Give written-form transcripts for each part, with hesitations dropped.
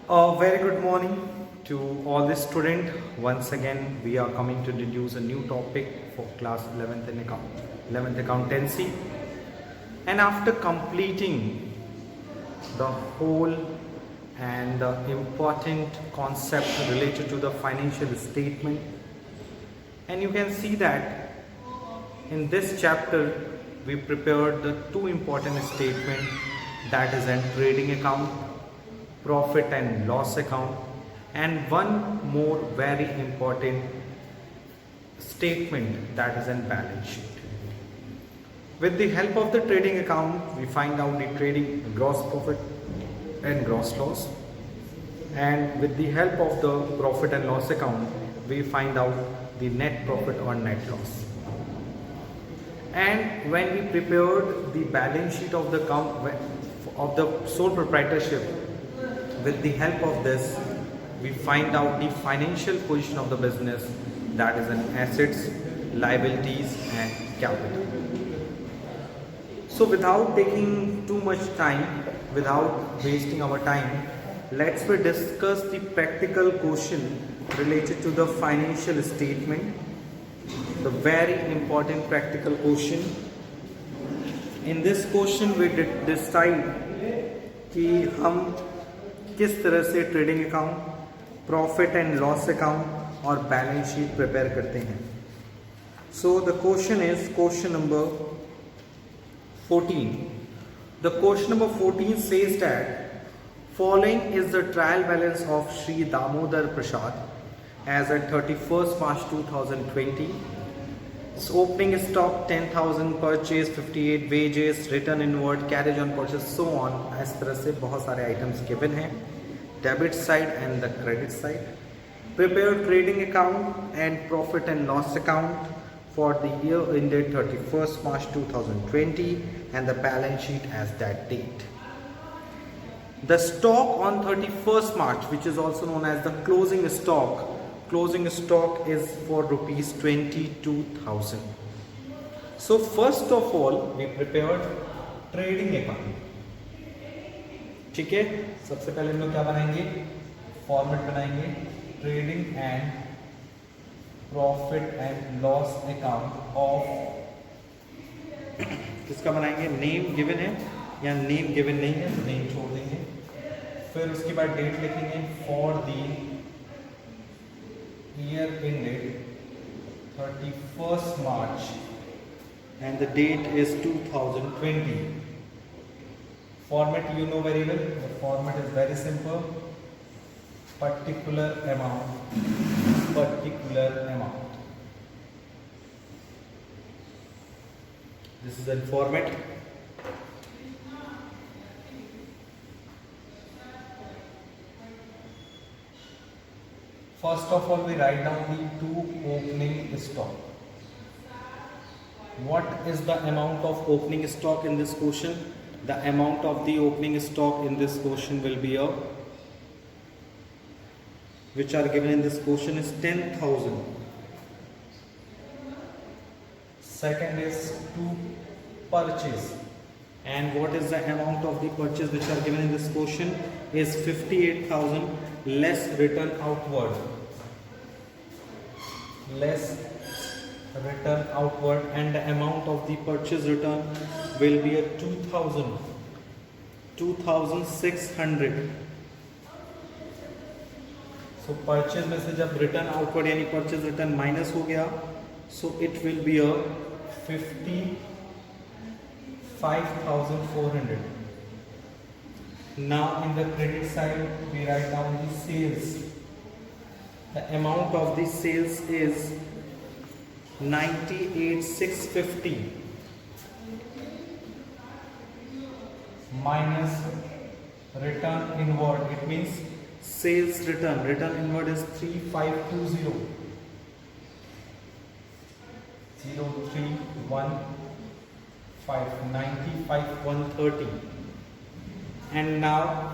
A very good morning to all the student. Once again, we are coming to introduce a new topic for class 11th accountancy. And after completing the whole and the important concept related to the financial statement, and you can see that in this chapter we prepared the two important statements, that is an trading account, profit and loss account, and one more very important statement, that is an balance sheet. With the help of the trading account, we find out the trading gross profit and gross loss, and with the help of the profit and loss account, we find out the net profit or net loss. And when we prepared the balance sheet of the sole proprietorship, with the help of this, we find out the financial position of the business, that is an assets, liabilities and capital. So without taking too much time, without wasting our time, let's we discuss the practical question related to the financial statement. The very important practical question. In this question we decide कि हम किस तरह से trading account, profit and loss account और balance sheet prepare करते हैं. So the question is question number 14. The question number 14 says that following is the trial balance of Sri Damodar Prasad as at 31st March 2020. Its opening stock 10,000, purchase 58, wages, return inward, carriage on purchase, so on. इस तरह से बहुत सारे items given हैं, debit side and the credit side. Prepare trading account and profit and loss account for the year ended 31st March 2020 and the balance sheet as that date. The stock on 31st March, which is also known as the closing stock is for rupees 22,000. So first of all we prepared trading account. ठीक है, सबसे पहले हम लोग क्या बनाएंगे, format बनाएंगे, trading and profit and loss account of, किसका बनाएंगे, नेम गिवन है या नेम गिवन नहीं है, नेम छोड़ देंगे. फिर उसके बाद डेट लिखेंगे for the year ended 31st March and the date is 2020. Format you know very well. The format is very simple. Particular amount. This is the format. First of all, we write down the two opening stock. What is the amount of opening stock in this question? The amount of the opening stock in this question will be which are given in this question is 10,000. Second is to purchase. And what is the amount of the purchase which are given in this question is 58,000 less return outward. And the amount of the purchase return will be a 2,600. So purchase में से जब return outward यानी purchase return minus हो गया, so it will be a 55,400. Now in the credit side we write down the sales. The amount of the sales is 98,650 minus return inward. It means sales return inward is 3520 03115 95,130. And now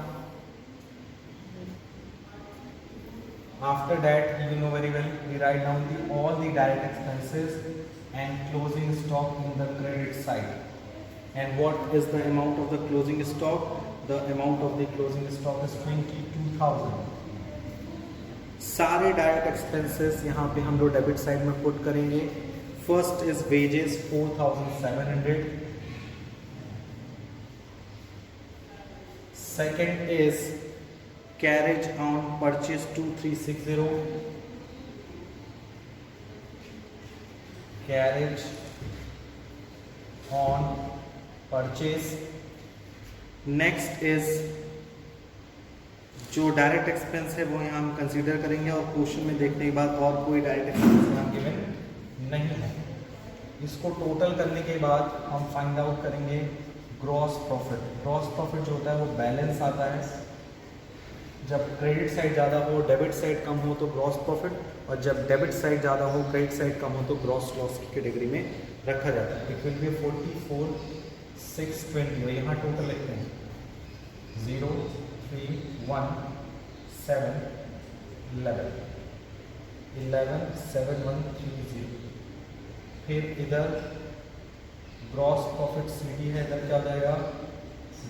after that, you know very well, we write down all the direct expenses and closing stock in the credit side. And what is the amount of the closing stock? The amount of the closing stock is 22,000। सारे direct expenses यहाँ पे हम लोग debit side में put करेंगे। First is wages 4,700, second is carriage on purchase 2,360, carriage on purchase. Next is जो direct expense है वो यहाँ हम कंसीडर करेंगे और क्वेश्चन में देखने के बाद और कोई डायरेक्ट एक्सपेंस यहाँ गिवन नहीं है। इसको टोटल करने के बाद हम फाइंड आउट करेंगे ग्रॉस प्रॉफिट। ग्रॉस प्रॉफिट जो होता है वो बैलेंस आता है, जब क्रेडिट साइड ज़्यादा हो डेबिट साइड कम हो तो ग्रॉस प्रॉफिट, और जब डेबिट साइड ज़्यादा हो क्रेडिट साइड कम हो तो ग्रॉस लॉस की कैटेगरी में रखा जाता है। इट विल बी 44,620 और यहाँ टोटल लिखते हैं 0, 3, 1, 7, 11, 7,130। फिर इधर ग्रॉस प्रॉफिट CD है, इधर क्या हो जाएगा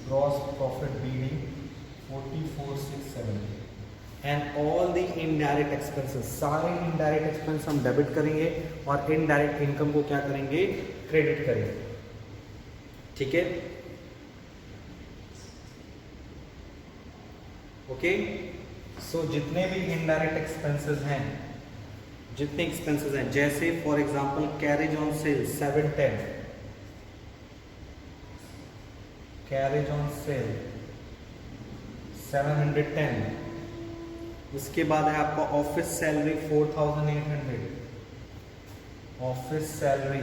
gross profit BD 44,670। And all the indirect expenses, सारे इनडायरेक्ट एक्सपेंस हम डेबिट करेंगे और इनडायरेक्ट इनकम को क्या करेंगे क्रेडिट करेंगे। ठीक है, ओके। सो जितने भी इनडायरेक्ट एक्सपेंसेस हैं, जितने एक्सपेंसेस हैं, जैसे for example carriage on sale 710, carriage on sale 710। उसके बाद है आपका ऑफिस सैलरी 4,800, ऑफिस सैलरी।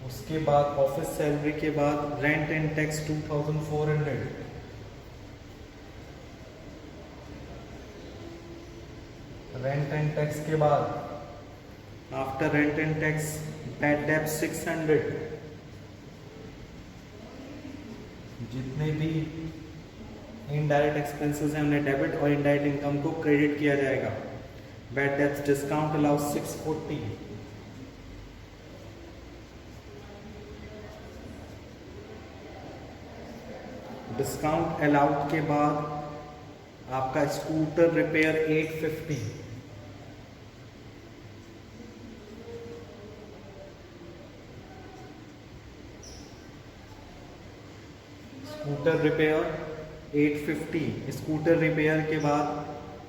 उसके बाद ऑफिस सैलरी के बाद rent and tax 2,400, rent and tax के बाद after rent and tax bad debt 600। जितने भी इनडायरेक्ट एक्सपेंसेस हैं उन्हें डेबिट और इनडायरेक्ट इनकम को क्रेडिट किया जाएगा। Bad debts discount allow 640, discount allowed के बाद आपका scooter repair 850, scooter repair 850। Scooter repair के बाद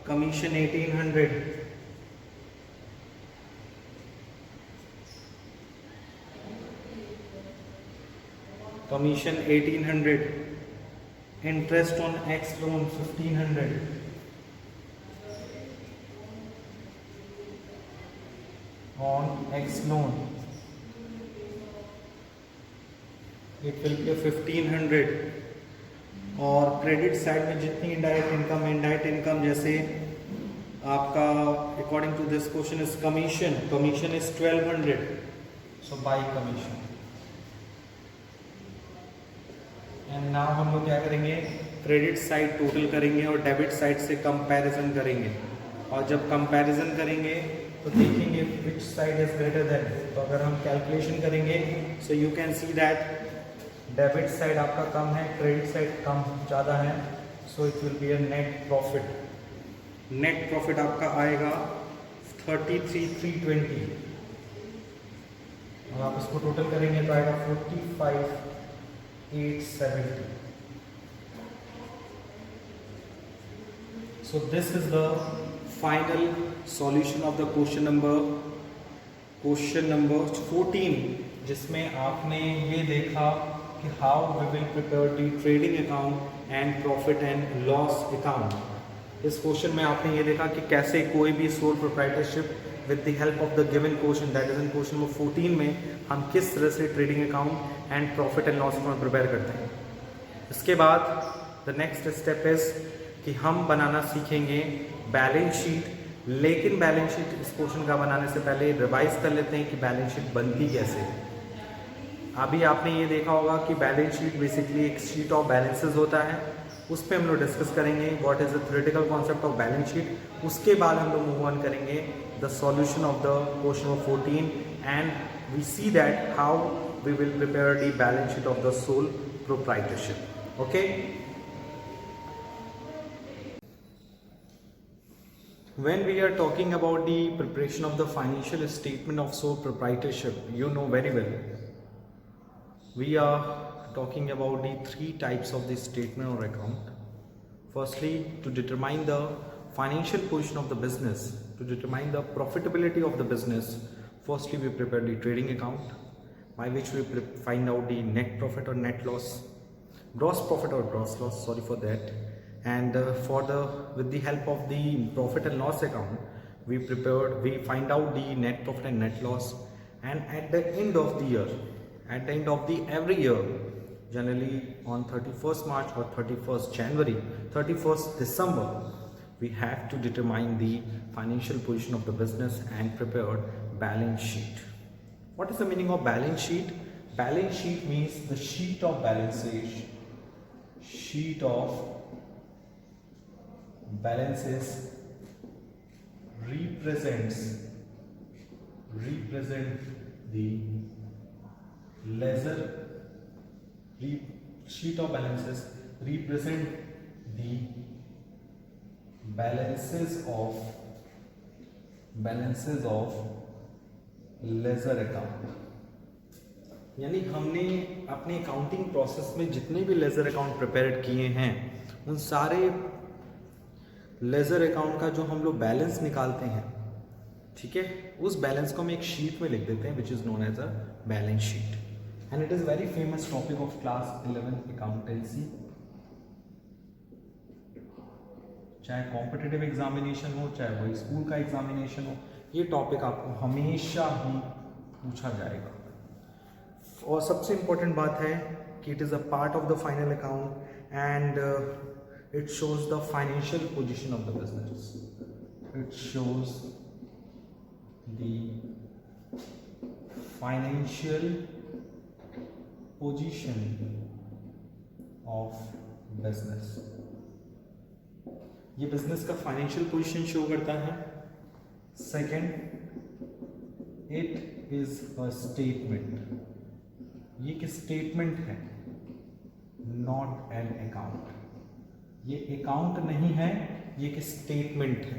commission 1,800, commission 1,800। Interest on x loan 1,500, on x loan it will be 1,500। और क्रेडिट साइड में जितनी इनडायरेक्ट इनकम जैसे आपका according to this question is commission is 1,200, so by commission. And now हम लोग क्या करेंगे क्रेडिट साइड टोटल करेंगे और डेबिट साइड से कंपैरिजन करेंगे, और जब कंपैरिजन करेंगे तो देखेंगे which side is greater than. तो अगर हम कैलकुलेशन करेंगे so you can see that debit side आपका कम है, क्रेडिट साइड कम ज़्यादा है, so it will be a net profit. Net profit आपका आएगा 33,320 और आप इसको टोटल करेंगे तो आएगा 45,870। So this is the final solution of the question number 14, जिसमें आपने ये देखा कि how we will prepare the trading account and profit and loss account। इस क्वेश्चन में आपने ये देखा कि कैसे कोई भी sole proprietorship with the help of the given question that is in question number 14 में हम किस तरह से trading account and profit and loss account prepare करते हैं। इसके बाद द नेक्स्ट स्टेप इज कि हम बनाना सीखेंगे बैलेंस शीट, लेकिन बैलेंस शीट इस क्वेश्चन का बनाने से पहले रिवाइज कर लेते हैं कि बैलेंस शीट बनती कैसे है। अभी आपने ये देखा होगा कि बैलेंस शीट बेसिकली एक शीट ऑफ बैलेंसेस होता है, उस पर हम लोग डिस्कस करेंगे what is the theoretical concept of balance sheet. उसके बाद हम लोग मूव ऑन करेंगे the solution of the question number 14 and we see that how we will prepare the balance sheet of the sole proprietorship. Okay. When we are talking about the preparation of the financial statement of sole proprietorship, you know very well, we are talking about the three types of the statement or account. Firstly, to determine the financial position of the business, to determine the profitability of the business, firstly we prepare the trading account, by which we find out the net profit or net loss, gross profit or gross loss, sorry for that. And with the help of the profit and loss account, we find out the net profit and net loss. And at the end of the year, at the end of the every year, generally on 31st March or 31st January, 31st December, we have to determine the financial position of the business and prepare balance sheet. What is the meaning of balance sheet? Balance sheet means the sheet of balances, sheet of balances represent the ledger. Sheet of balances represent the balances of ledger account. यानी हमने अपने accounting process में जितने भी ledger account prepare किए हैं, उन सारे लेजर अकाउंट का जो हम लोग बैलेंस निकालते हैं, ठीक है, उस बैलेंस को हम एक शीट में लिख देते हैं, which is known as a balance sheet. And it is very famous topic of class 11 accountancy. चाहे कॉम्पिटिटिव एग्जामिनेशन हो, चाहे वही स्कूल का एग्जामिनेशन हो, ये टॉपिक आपको हमेशा ही पूछा जाएगा. और सबसे इंपॉर्टेंट बात है कि it is a part of the final account and it shows the financial position of the business. It shows the financial position of business. ये बिजनेस का फाइनेंशियल पोजीशन शो करता है. Second, it is a statement. ये एक statement है, not an account. ये account नहीं है, ये एक स्टेटमेंट है.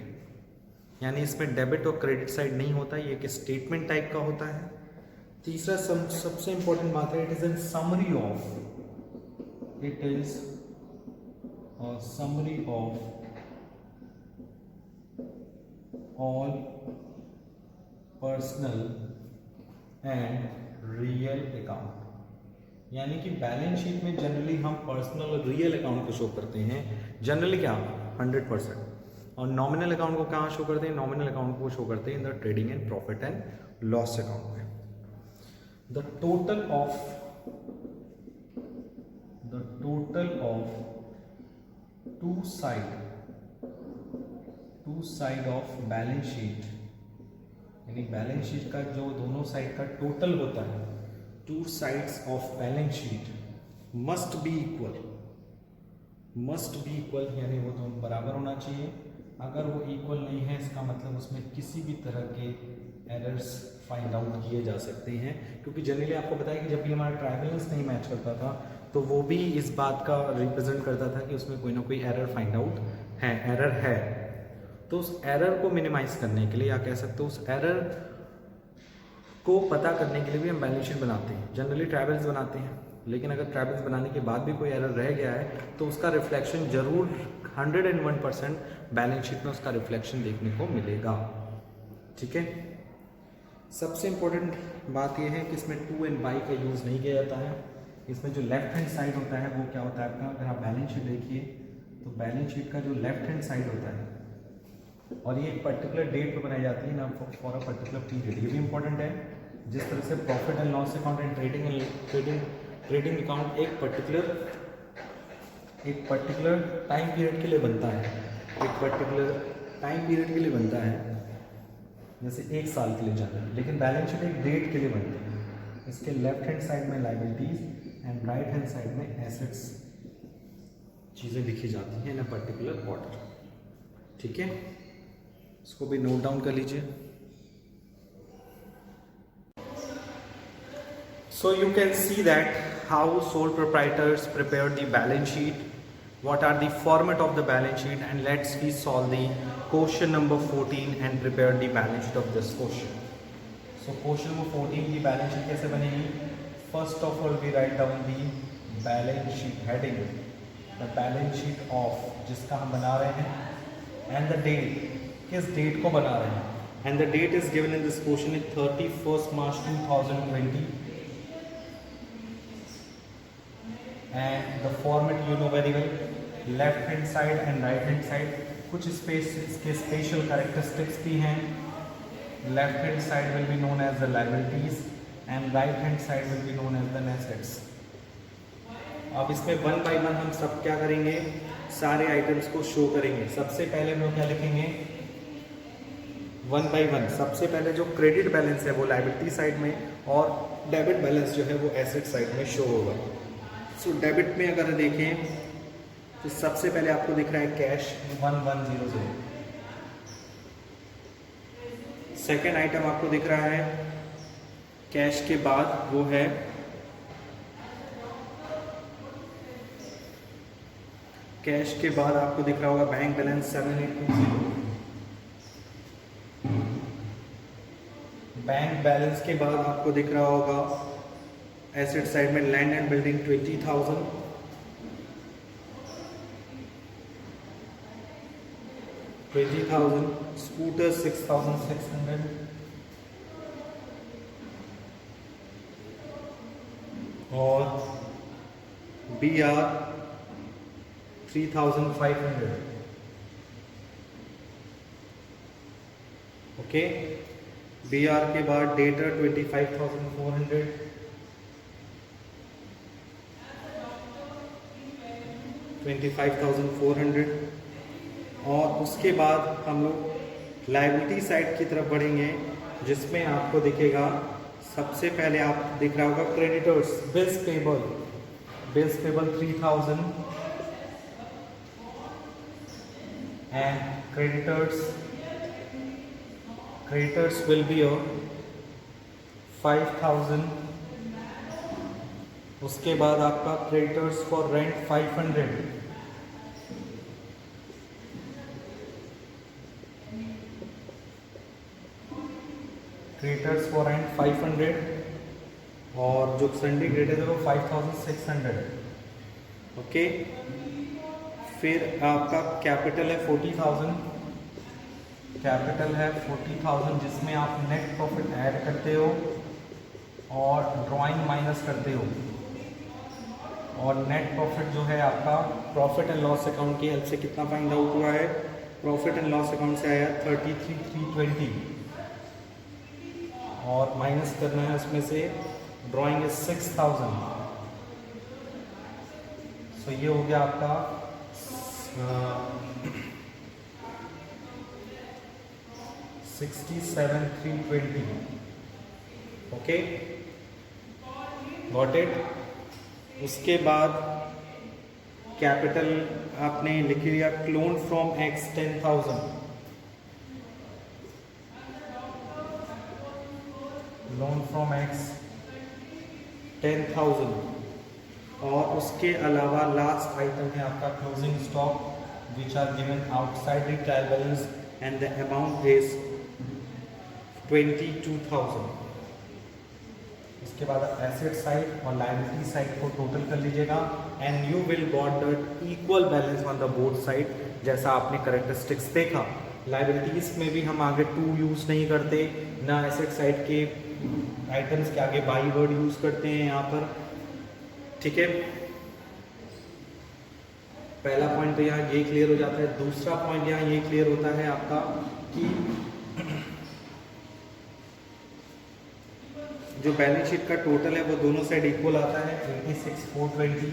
यानी इसमें डेबिट और क्रेडिट साइड नहीं होता, ये एक स्टेटमेंट टाइप का होता है. तीसरा सबसे इंपॉर्टेंट बात है, it is an summary of, it is a summary of all personal and real account. यानी कि बैलेंस शीट में जनरली हम पर्सनल और रियल अकाउंट को शो करते हैं. जनरली क्या 100%. और नॉमिनल अकाउंट को कहाँ शो करते हैं? नॉमिनल अकाउंट को शो करते हैं in the trading and profit and loss account में. The total of two side of balance sheet, यानी बैलेंस शीट का जो दोनों साइड का टोटल होता है, two sides of balance sheet must be equal, यानी वो दोनों बराबर होना चाहिए. अगर वो इक्वल नहीं है, इसका मतलब उसमें किसी भी तरह के एरर्स फाइंड आउट किए जा सकते हैं. क्योंकि जनरली आपको बताया कि जब भी हमारा ट्रायंगल्स नहीं मैच करता था, तो वो भी इस बात का रिप्रेजेंट करता था कि उसमें कोई ना कोई एरर फाइंड आउट है, एरर है. तो उस एरर को मिनिमाइज करने के लिए, या कह सकते हो उस एरर को पता करने के लिए भी हम बैलेंस शीट बनाते हैं. जनरली ट्रायंगल्स बनाते हैं, लेकिन अगर ट्रायंगल्स बनाने के बाद भी कोई एरर रह गया है, तो उसका रिफ्लेक्शन जरूर 101% बैलेंस शीट में उसका रिफ्लेक्शन देखने को मिलेगा. ठीक है. सबसे इम्पोर्टेंट बात यह है कि इसमें टू एंड बाई का यूज़ नहीं किया जाता है. इसमें जो लेफ्ट हैंड साइड होता है वो क्या होता है आपका, अगर आप बैलेंस शीट देखिए तो बैलेंस शीट का जो लेफ्ट हैंड साइड होता है, और ये एक पर्टिकुलर डेट पर बनाई जाती है ना, फॉर अ पर्टिकुलर पीरियड. ये भी इंपॉर्टेंट है. जिस तरह से profit and loss account and trading account एक पर्टिकुलर टाइम पीरियड के लिए बनता है, जैसे एक साल के लिए जाना है, लेकिन बैलेंस शीट एक डेट के लिए बनती है. इसके लेफ्ट हैंड साइड में liabilities and right hand side में एसेट्स चीज़ें लिखी जाती हैं इन अ पर्टिकुलर ऑर्डर. ठीक है, इसको भी नोट डाउन कर लीजिए. So you can see that how sole proprietors prepare the balance sheet, what are the format of the balance sheet, and let's we solve the question number 14 and prepare the balance sheet of this question. So question number 14 की balance sheet कैसे बनेगी? First of all we write down the balance sheet heading, the balance sheet of जिसका हम बना रहे हैं, and the date, किस date को बना रहे हैं, and the date is given in this question is 31st March 2020. And the format you know very well, left hand side and right hand side. कुछ इसके special characteristics भी हैं. Left hand side will be known as the liabilities and right hand side will be known as the assets. अब इसमें one by one हम सब क्या करेंगे, सारे आइटम्स को शो करेंगे. सबसे पहले हम लोग क्या लिखेंगे, वन बाय वन. सबसे पहले जो क्रेडिट बैलेंस है वो लाइबिलिटी साइड में और डेबिट बैलेंस जो है वो एसेट साइड में शो होगा. सो डेबिट में अगर देखें तो सबसे पहले आपको दिख रहा है कैश 1100. सेकेंड आइटम आपको दिख रहा है कैश के बाद वो है कैश के बाद आपको दिख रहा होगा बैंक बैलेंस 7820. बैंक बैलेंस के बाद आपको दिख रहा होगा एसेट साइड में लैंड एंड बिल्डिंग 20,000. स्कूटर 6,600. और BR 3,500. ओके. BR के बाद डेटर 25,400. और उसके बाद हम लोग लायबिलिटी साइड की तरफ बढ़ेंगे जिसमें आपको दिखेगा सबसे पहले आप दिख रहा होगा creditors, bills payable 3,000 and creditors will be 5,000. उसके बाद आपका creditors for rent 500. Creditors for rent 500 और जो संडे क्रेडिट है वो 5,600. ओके. फिर आपका कैपिटल है 40,000. कैपिटल है 40,000 जिसमें आप नेट प्रॉफिट ऐड करते हो और ड्राइंग माइनस करते हो. और नेट प्रॉफिट जो है आपका प्रॉफिट एंड लॉस अकाउंट की हेल्प से कितना फाइंड आउट हुआ है, प्रॉफिट एंड लॉस अकाउंट से आया 33,320 और माइनस करना है उसमें से ड्राइंग इज 6,000. सो ये हो गया आपका 67,320. Okay, got it. उसके बाद कैपिटल आपने लिख लिया loan from X 10,000. Loan from X 10,000. और उसके अलावा लास्ट आइटम है आपका closing stock which are given outside the trial balance and the amount is 22,000. उसके बाद एसेट साइड और लायबिलिटी साइड को टोटल कर लीजिएगा and you will got the equal balance on the both side. जैसा आपने करेक्टरिस्टिक्स देखा, लायबिलिटीज में भी हम आगे टू यूज नहीं करते, ना एसेट साइड के आइटम्स के आगे बाई वर्ड यूज करते हैं यहाँ पर. ठीक है, पहला पॉइंट तो यहाँ ये क्लियर हो जाता है. दूसरा पॉइंट यहाँ ये क्लियर होता है आपका कि जो बैलेंस शीट का टोटल है वो दोनों साइड इक्वल आता है 86,420.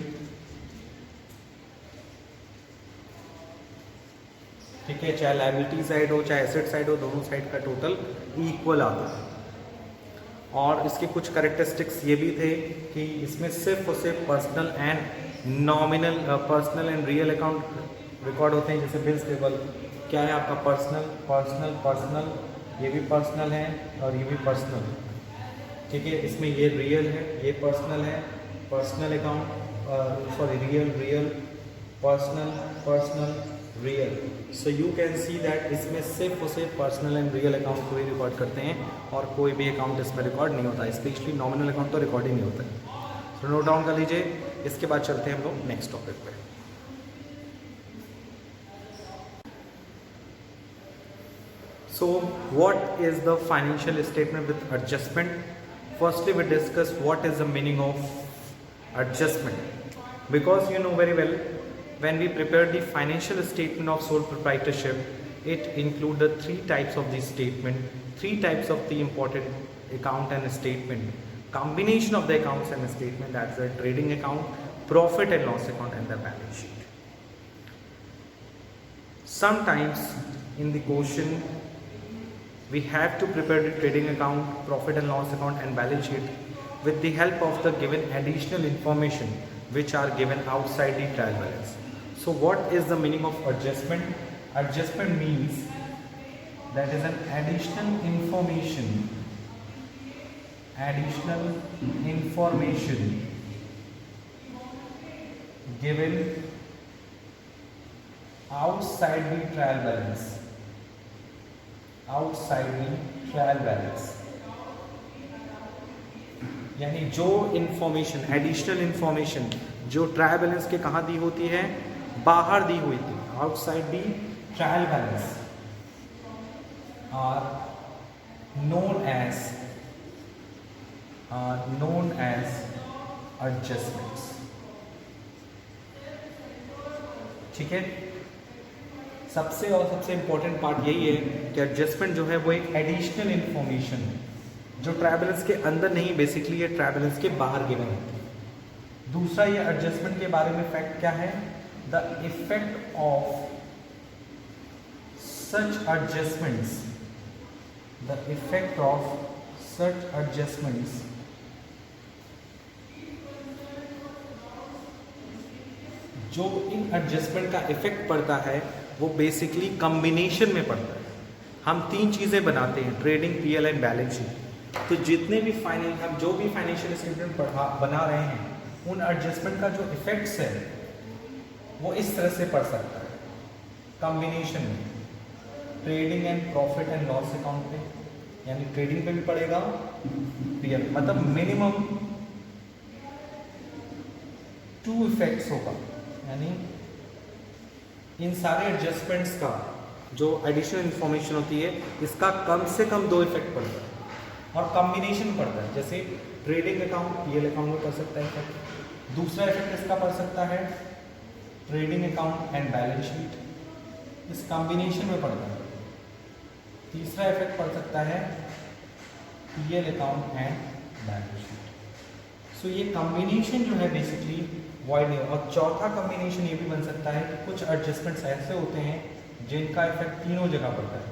ठीक है, चाहे लायबिलिटी साइड हो चाहे एसेट साइड हो, दोनों साइड का टोटल इक्वल आता है. और इसके कुछ करेक्टरिस्टिक्स ये भी थे कि इसमें सिर्फ और सिर्फ personal and nominal, personal and real account record होते हैं. जैसे बिल्स पेबल क्या है आपका पर्सनल, ये भी पर्सनल है और ये भी पर्सनल. ठीक है, इसमें ये रियल है, ये पर्सनल है, personal account, sorry real, personal, real. So you can see that इसमें सिर्फ और सिर्फ पर्सनल एंड रियल अकाउंट को ही रिकॉर्ड करते हैं और कोई भी अकाउंट इसमें रिकॉर्ड नहीं होता, स्पेशली नॉमिनल अकाउंट तो रिकॉर्ड ही नहीं होता है। तो नोट डाउन कर लीजिए। इसके बाद चलते हैं हम लोग नेक्स्ट टॉपिक पे। So what is the financial statement with adjustment? Firstly, we discuss what is the meaning of adjustment, because you know very well when we prepare the financial statement of sole proprietorship, it include the three types of the statement, three types of the important account and statement, combination of the accounts and statement, that's the trading account, profit and loss account, and the balance sheet. Sometimes in the question we have to prepare the trading account, profit and loss account, and balance sheet with the help of the given additional information which are given outside the trial balance. So what is the meaning of adjustment? Adjustment means that is an additional information given outside the trial balance. यानी जो information, additional information जो trial balance के कहाँ दी होती है, बाहर दी हुई थी, outside the trial balance, are known as adjustments। ठीक है, सबसे इंपॉर्टेंट पार्ट यही है कि एडजस्टमेंट जो है वो एक एडिशनल इंफॉर्मेशन है जो ट्रायल बैलेंस के अंदर नहीं, बेसिकली ये ट्रायल बैलेंस के बाहर गिवन होती है। दूसरा, ये एडजस्टमेंट के बारे में फैक्ट क्या है? The effect of such adjustments जो इन एडजस्टमेंट का इफेक्ट पड़ता है वो बेसिकली कॉम्बिनेशन में पड़ता है। हम तीन चीज़ें बनाते हैं, trading, PL and balance sheet. तो जितने भी हम जो भी फाइनेंशियल स्टेटमेंट बना रहे हैं, उन एडजस्टमेंट का जो इफेक्ट्स है वो इस तरह से पड़ सकता है कॉम्बिनेशन में, trading and profit and loss account पे, यानी ट्रेडिंग पे भी पड़ेगा, पीएल, मतलब मिनिमम 2 इफेक्ट्स होगा। यानी इन सारे एडजस्टमेंट्स का जो एडिशनल इंफॉर्मेशन होती है, इसका कम से कम 2 इफेक्ट पड़ता है और कॉम्बिनेशन पड़ता है। जैसे ट्रेडिंग अकाउंट पीएल अकाउंट में पड़ सकता है इफेक्ट। दूसरा इफेक्ट इसका पड़ सकता है trading account and balance sheet, इस कॉम्बिनेशन में पड़ता है। तीसरा इफेक्ट पड़ सकता है PL account and balance sheet. So ये कॉम्बिनेशन जो है बेसिकली वॉइड नहीं। और चौथा कॉम्बिनेशन ये भी बन सकता है कि कुछ एडजस्टमेंट्स ऐसे होते हैं जिनका इफेक्ट तीनों जगह पड़ता है,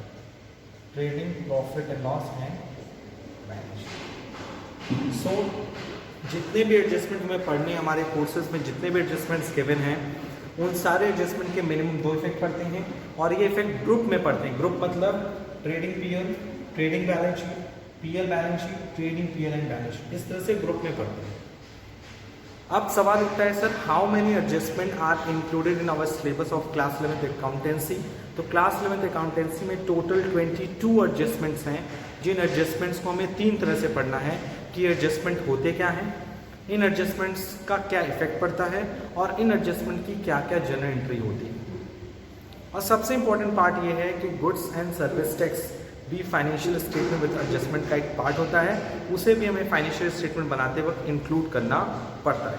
trading, profit and loss and balance sheet. So जितने भी एडजस्टमेंट हमें पढ़ने हमारे कोर्सेज में, जितने भी एडजस्टमेंट्स गिवन हैं, उन सारे एडजस्टमेंट के मिनिमम 2 इफेक्ट पड़ते हैं और ये इफेक्ट ग्रुप में पड़ते हैं। ग्रुप मतलब trading PL, trading balance sheet, PL balance sheet, trading PL and balance sheet, इस तरह से ग्रुप में पड़ते हैं। अब सवाल उठता है, sir how many adjustment are included in our syllabus of class 11th accountancy? तो क्लास 11th अकाउंटेंसी में टोटल 22 एडजस्टमेंट्स हैं, जिन एडजस्टमेंट्स को हमें 3 तरह से पढ़ना है कि एडजस्टमेंट होते क्या हैं, इन एडजस्टमेंट्स का क्या इफेक्ट पड़ता है और इन एडजस्टमेंट की क्या क्या जनरल एंट्री होती है। और सबसे इंपॉर्टेंट पार्ट ये है कि गुड्स एंड सर्विस टैक्स भी फाइनेंशियल स्टेटमेंट विद एडजस्टमेंट का एक पार्ट होता है, उसे भी हमें फाइनेंशियल स्टेटमेंट बनाते वक्त इंक्लूड करना पड़ता है।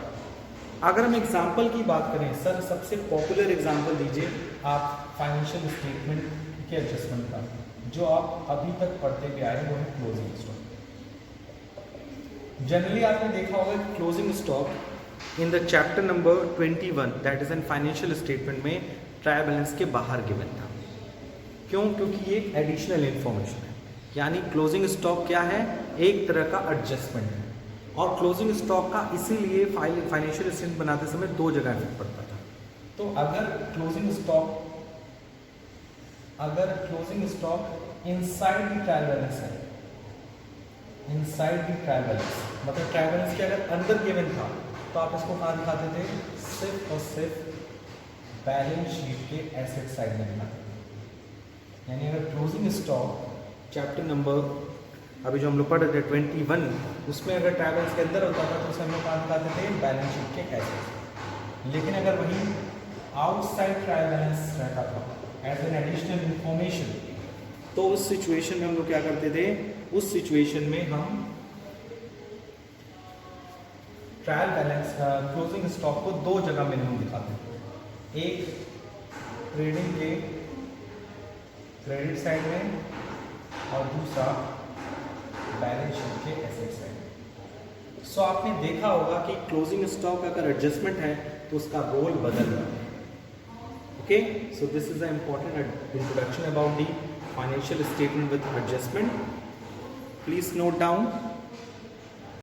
अगर हम एग्जांपल की बात करें, सर सबसे पॉपुलर एग्जांपल दीजिए आप फाइनेंशियल स्टेटमेंट के एडजस्टमेंट का, जो आप अभी तक पढ़ते भी आए, वो है क्लोजिंग स्टॉक। जनरली आपने देखा होगा कि closing stock in the chapter number 21 that is an financial statement में ट्रायल बैलेंस के बाहर गिवन था। क्यों? क्योंकि ये एक एडिशनल इंफॉर्मेशन है। यानी क्लोजिंग स्टॉक क्या है? एक तरह का एडजस्टमेंट है। और क्लोजिंग स्टॉक का इसीलिए फाइनेंशियल स्टेटमेंट बनाते समय 2 जगह इफेक्ट पड़ता था। तो अगर closing stock inside the trial balance है, इनसाइड द ट्रायल बैलेंस, मतलब ट्रायल बैलेंस के अगर अंदर गिवन था तो आप इसको कहाँ दिखाते थे, सिर्फ और सिर्फ बैलेंस शीट के एसेट साइड में दिखाते थे। यानी अगर क्लोजिंग स्टॉक चैप्टर नंबर अभी जो हम लोग पढ़ रहे थे 21, उसमें अगर ट्रायल बैलेंस के अंदर होता था तो उसे हम लोग कहाँ दिखाते थे, बैलेंस शीट के एसेट। लेकिन अगर वही आउटसाइड ट्रायल बैलेंस रहता था एज एन एडिशनल इंफॉर्मेशन, तो उस सिचुएशन में हम लोग क्या करते थे, उस सिचुएशन में हम ट्रायल बैलेंस क्लोजिंग स्टॉक को दो जगह मिनिमम दिखाते थे, एक ट्रेडिंग के क्रेडिट साइड में और दूसरा बैलेंस शीट के एसेट साइड। सो आपने देखा होगा कि क्लोजिंग स्टॉक अगर एडजस्टमेंट है तो उसका रोल बदल रहा है। Okay, so this is the important introduction about the financial statement with adjustment. Please note down